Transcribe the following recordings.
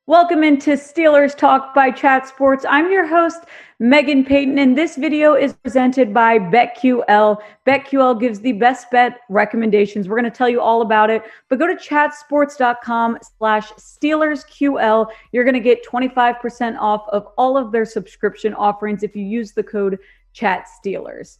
Welcome into Steelers Talk by Chat Sports. I'm your host, Megan Payton, and this video is presented by BetQl. BetQl gives the best bet recommendations. We're going to tell you all about it, but go to chatsports.com/SteelersQL. You're going to get 25% off of all of their subscription offerings if you use the code ChatSteelers.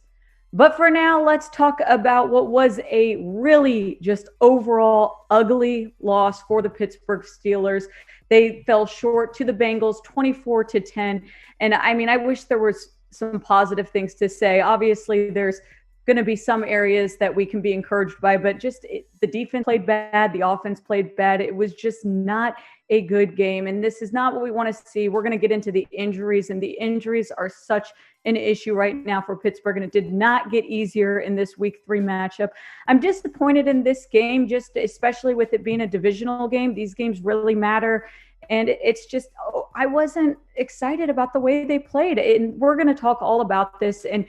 But for now, let's talk about what was a really just overall ugly loss for the Pittsburgh Steelers. They fell short to the Bengals 24-10. And I wish there was some positive things to say. Obviously, there's going to be some areas that we can be encouraged by, but the defense played bad. The offense played bad. It was just not a good game. And this is not what we want to see. We're going to get into the injuries, and the injuries are such an issue right now for Pittsburgh, and it did not get easier in this week 3 matchup. I'm disappointed in this game, just especially with it being a divisional game. These games really matter. And it's just, I wasn't excited about the way they played. And we're going to talk all about this. And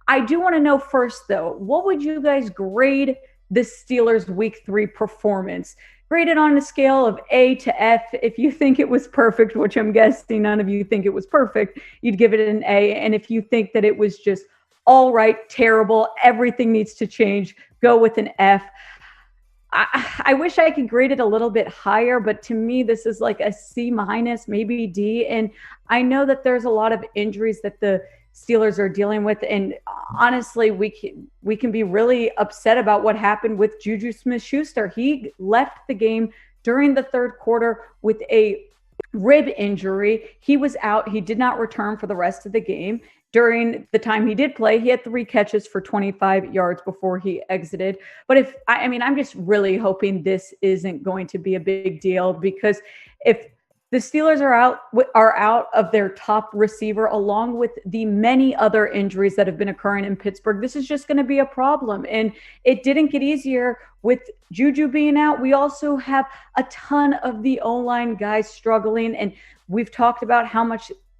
I do want to know first, though, what would you guys grade the Steelers' week 3 performance? Grade it on a scale of A to F. If you think it was perfect, which I'm guessing none of you think it was perfect, you'd give it an A. And if you think that it was just all right, terrible, everything needs to change, go with an F. I wish I could grade it a little bit higher, but to me, this is like a C-, maybe D. And I know that there's a lot of injuries that the Steelers are dealing with. And honestly, we can be really upset about what happened with Juju Smith-Schuster. He left the game during the third quarter with a rib injury. He was out. He did not return for the rest of the game. During the time he did play, he had 3 catches for 25 yards before he exited. But I'm just really hoping this isn't going to be a big deal, because if the Steelers are out of their top receiver, along with the many other injuries that have been occurring in Pittsburgh, this is just going to be a problem. And it didn't get easier with Juju being out. We also have a ton of the O-line guys struggling, and we've talked about how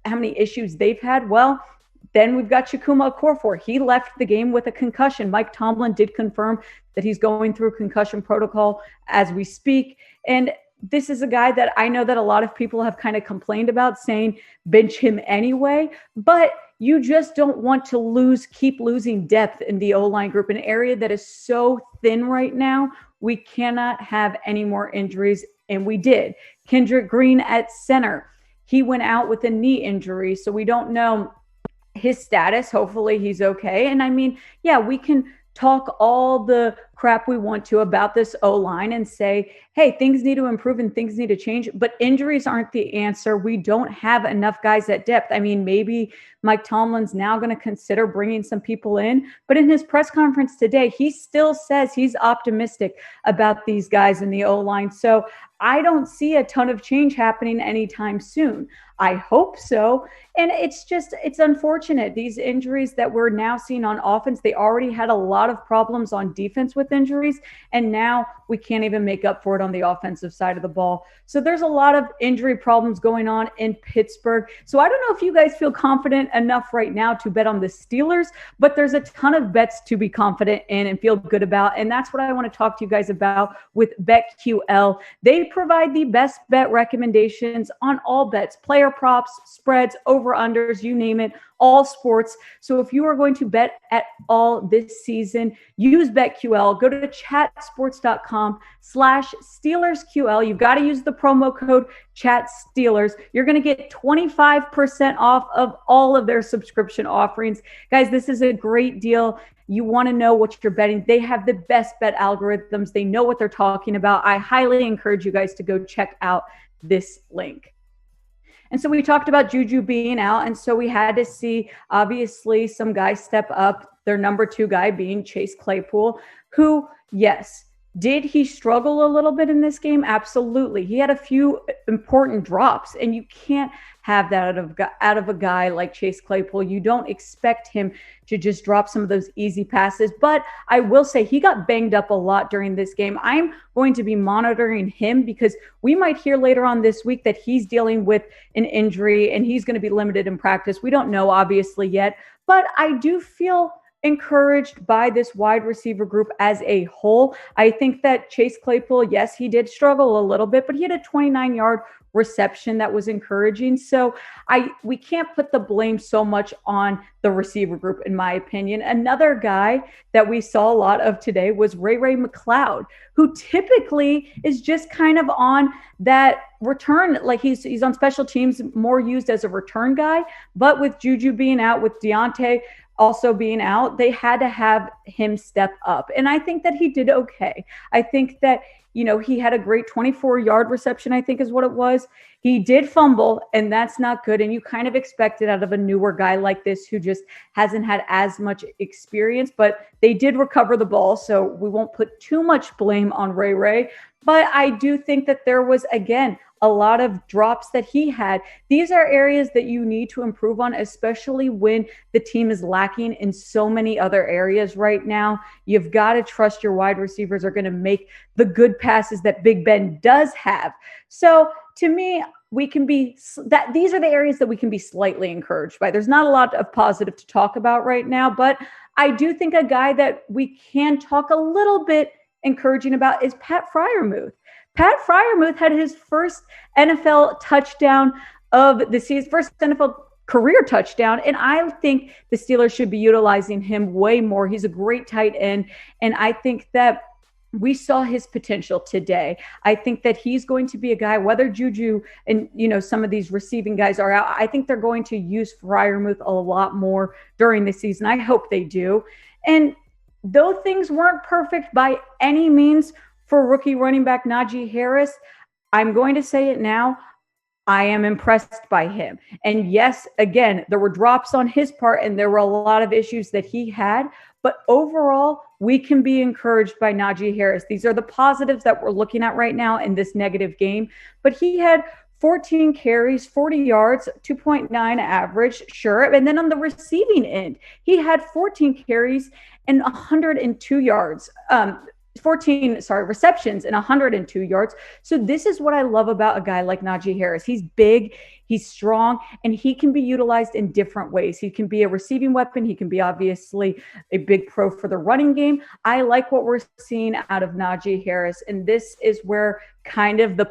many issues they've had. Well, then we've got Chukwuma Okorafor. He left the game with a concussion. Mike Tomlin did confirm that he's going through concussion protocol as we speak. And this is a guy that I know that a lot of people have kind of complained about, saying bench him anyway, but you just don't want to keep losing depth in the O-line group, an area that is so thin right now. We cannot have any more injuries, and we did. Kendrick Green at center, he went out with a knee injury, so we don't know his status. Hopefully he's okay. And we can talk all the crap we want to about this O-line and say, hey, things need to improve and things need to change, but injuries aren't the answer. We don't have enough guys at depth. Maybe Mike Tomlin's now going to consider bringing some people in, but in his press conference today, he still says he's optimistic about these guys in the O-line. So I don't see a ton of change happening anytime soon. I hope so. And it's unfortunate. These injuries that we're now seeing on offense, they already had a lot of problems on defense with injuries, and now we can't even make up for it on the offensive side of the ball. So there's a lot of injury problems going on in Pittsburgh. So I don't know if you guys feel confident enough right now to bet on the Steelers, but there's a ton of bets to be confident in and feel good about. And that's what I want to talk to you guys about with BetQL. They provide the best bet recommendations on all bets, player props, spreads, over-unders, you name it, all sports. So if you are going to bet at all this season, use BetQL. Go to chatsports.com/SteelersQL. You've got to use the promo code ChatSteelers. You're going to get 25% off of all of their subscription offerings. Guys, this is a great deal. You want to know what you're betting. They have the best bet algorithms. They know what they're talking about. I highly encourage you guys to go check out this link. And so we talked about Juju being out, and so we had to see, obviously, some guys step up, their number 2 guy being Chase Claypool, who, yes, did he struggle a little bit in this game? Absolutely. He had a few important drops, and you can't have that out of a guy like Chase Claypool. You don't expect him to just drop some of those easy passes. But I will say he got banged up a lot during this game. I'm going to be monitoring him because we might hear later on this week that he's dealing with an injury and he's going to be limited in practice. We don't know, obviously, yet. But I do feel encouraged by this wide receiver group as a whole. I think that Chase Claypool, yes, he did struggle a little bit, but he had a 29-yard reception that was encouraging. So we can't put the blame so much on the receiver group, in my opinion. Another guy that we saw a lot of today was RayRay McCloud, who typically is just kind of on that return, like he's on special teams, more used as a return guy. But with Juju being out, with Diontae also being out, they had to have him step up. And I think that he did okay. I think that, he had a great 24-yard reception, I think is what it was. He did fumble, and that's not good. And you kind of expect it out of a newer guy like this who just hasn't had as much experience, but they did recover the ball. So we won't put too much blame on RayRay. But I do think that there was, again, a lot of drops that he had. These are areas that you need to improve on, especially when the team is lacking in so many other areas right now. You've got to trust your wide receivers are going to make the good passes that Big Ben does have. So to me, these are the areas that we can be slightly encouraged by. There's not a lot of positive to talk about right now, but I do think a guy that we can talk a little bit encouraging about is Pat Friermuth. Pat Friermuth had his first NFL touchdown of the season, first NFL career touchdown, and I think the Steelers should be utilizing him way more. He's a great tight end, and I think that we saw his potential today. I think that he's going to be a guy, whether Juju and, some of these receiving guys are out, I think they're going to use Friermuth a lot more during the season. I hope they do. And though things weren't perfect by any means for rookie running back Najee Harris, I'm going to say it now, I am impressed by him. And yes, again, there were drops on his part and there were a lot of issues that he had, but overall, we can be encouraged by Najee Harris. These are the positives that we're looking at right now in this negative game. But he had 14 carries, 40 yards, 2.9 average, sure. And then on the receiving end, he had 14 carries and 102 yards. 14 receptions and 102 yards. So this is what I love about a guy like Najee Harris. He's big, he's strong, and he can be utilized in different ways. He can be a receiving weapon. He can be obviously a big pro for the running game. I like what we're seeing out of Najee Harris, and this is where kind of the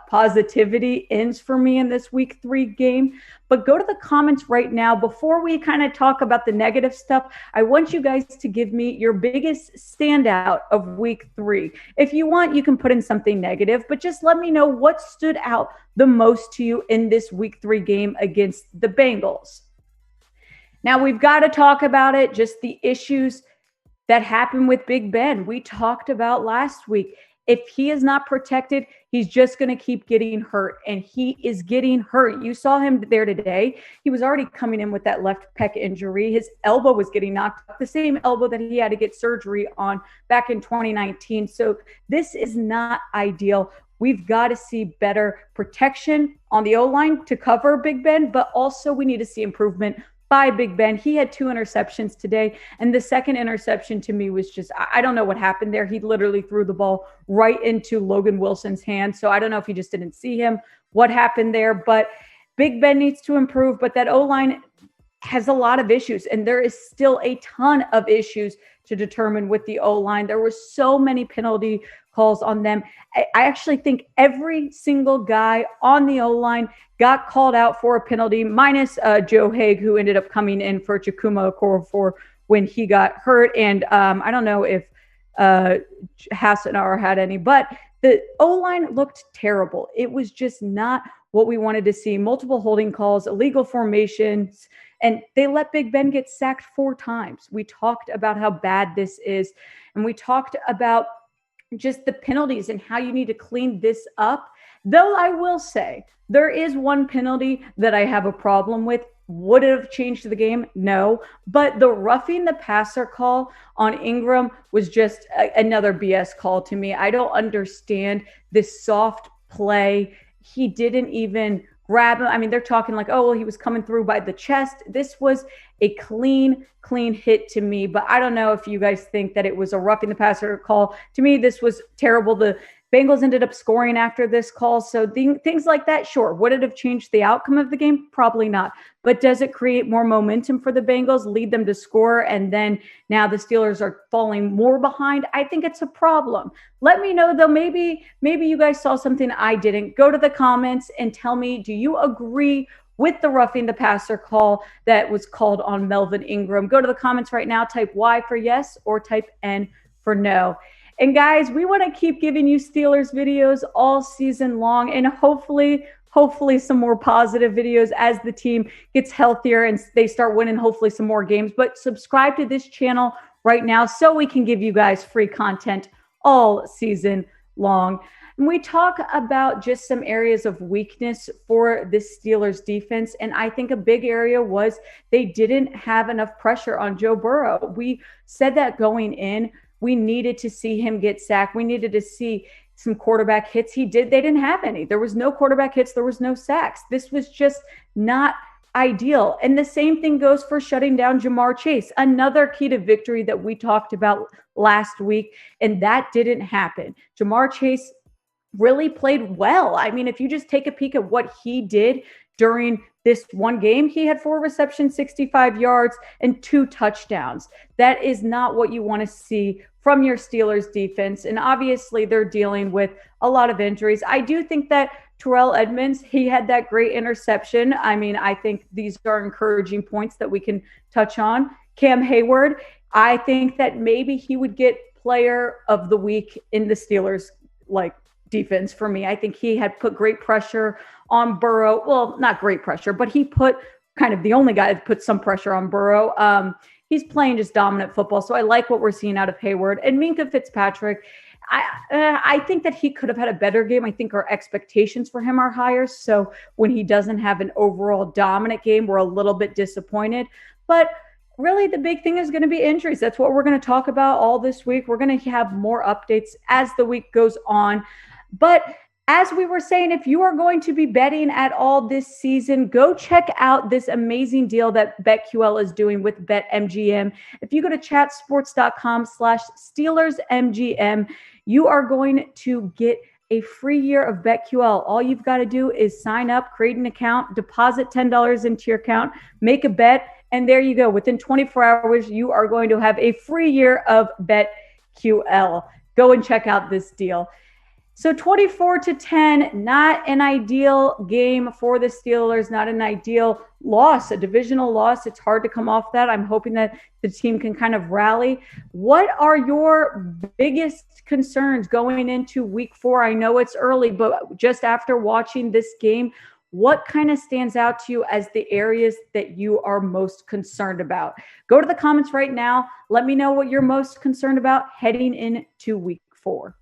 positivity ends for me in this week 3 game. But go to the comments right now. Before we kind of talk about the negative stuff, I want you guys to give me your biggest standout of week 3. If you want, you can put in something negative, but just let me know what stood out the most to you in this week 3 game against the Bengals. Now we've got to talk about it, just the issues that happened with Big Ben. We talked about last week. If he is not protected, he's just going to keep getting hurt, and he is getting hurt. You saw him there today. He was already coming in with that left pec injury. His elbow was getting knocked out, the same elbow that he had to get surgery on back in 2019. So this is not ideal. We've got to see better protection on the O-line to cover Big Ben, but also we need to see improvement by Big Ben. He had 2 interceptions today, and the second interception to me was just, I don't know what happened there. He literally threw the ball right into Logan Wilson's hand. So I don't know if he just didn't see him, what happened there, but Big Ben needs to improve. But that O-line has a lot of issues, and there is still a ton of issues to determine with the O-line. There were so many penalty calls on them. I actually think every single guy on the O-line got called out for a penalty, minus Joe Haig, who ended up coming in for Chukuma Okorafor when he got hurt. And I don't know if Hassanar had any, but the O-line looked terrible. It was just not what we wanted to see. Multiple holding calls, illegal formations, and they let Big Ben get sacked 4 times. We talked about how bad this is, and we talked about just the penalties and how you need to clean this up. Though I will say there is one penalty that I have a problem with. Would it have changed the game? No. But the roughing the passer call on Ingram was just another BS call to me. I don't understand this soft play. He didn't even grab him. I mean, they're talking like, oh, well, he was coming through by the chest. This was a clean hit to me. But I don't know if you guys think that it was a roughing the passer call. To me, this was terrible. The Bengals ended up scoring after this call. So things like that, sure. Would it have changed the outcome of the game? Probably not. But does it create more momentum for the Bengals, lead them to score, and then now the Steelers are falling more behind? I think it's a problem. Let me know, though. Maybe you guys saw something I didn't. Go to the comments and tell me, do you agree with the roughing the passer call that was called on Melvin Ingram? Go to the comments right now. Type Y for yes or type N for no. And guys, we want to keep giving you Steelers videos all season long, and hopefully some more positive videos as the team gets healthier and they start winning hopefully some more games. But subscribe to this channel right now so we can give you guys free content all season long. And we talk about just some areas of weakness for this Steelers defense. And I think a big area was they didn't have enough pressure on Joe Burrow. We said that going in. We needed to see him get sacked. We needed to see some quarterback hits. They didn't have any. There was no quarterback hits. There was no sacks. This was just not ideal. And the same thing goes for shutting down Jamar Chase, another key to victory that we talked about last week. And that didn't happen. Jamar Chase really played well. I mean, if you just take a peek at what he did during this one game, he had 4 receptions, 65 yards, and 2 touchdowns. That is not what you want to see from your Steelers defense. And obviously they're dealing with a lot of injuries. I do think that Terrell Edmonds, he had that great interception. I mean, I think these are encouraging points that we can touch on. Cam Hayward, I think that maybe he would get player of the week in the Steelers defense for me. I think he had put great pressure on Burrow. Well, not great pressure, but he put kind of the only guy that put some pressure on Burrow. He's playing just dominant football. So I like what we're seeing out of Hayward. And Minkah Fitzpatrick, I think that he could have had a better game. I think our expectations for him are higher. So when he doesn't have an overall dominant game, we're a little bit disappointed. But really, the big thing is going to be injuries. That's what we're going to talk about all this week. We're going to have more updates as the week goes on. But as we were saying, if you are going to be betting at all this season, go check out this amazing deal that BetQl is doing with BetMGM. If you go to chatsports.com/SteelersMGM, you are going to get a free year of BetQl. All you've got to do is sign up, create an account, deposit $10 into your account, make a bet, and there you go. Within 24 hours, you are going to have a free year of BetQl. Go and check out this deal. So 24-10, not an ideal game for the Steelers, not an ideal loss, a divisional loss. It's hard to come off that. I'm hoping that the team can kind of rally. What are your biggest concerns going into week 4? I know it's early, but just after watching this game, what kind of stands out to you as the areas that you are most concerned about? Go to the comments right now. Let me know what you're most concerned about heading into week 4.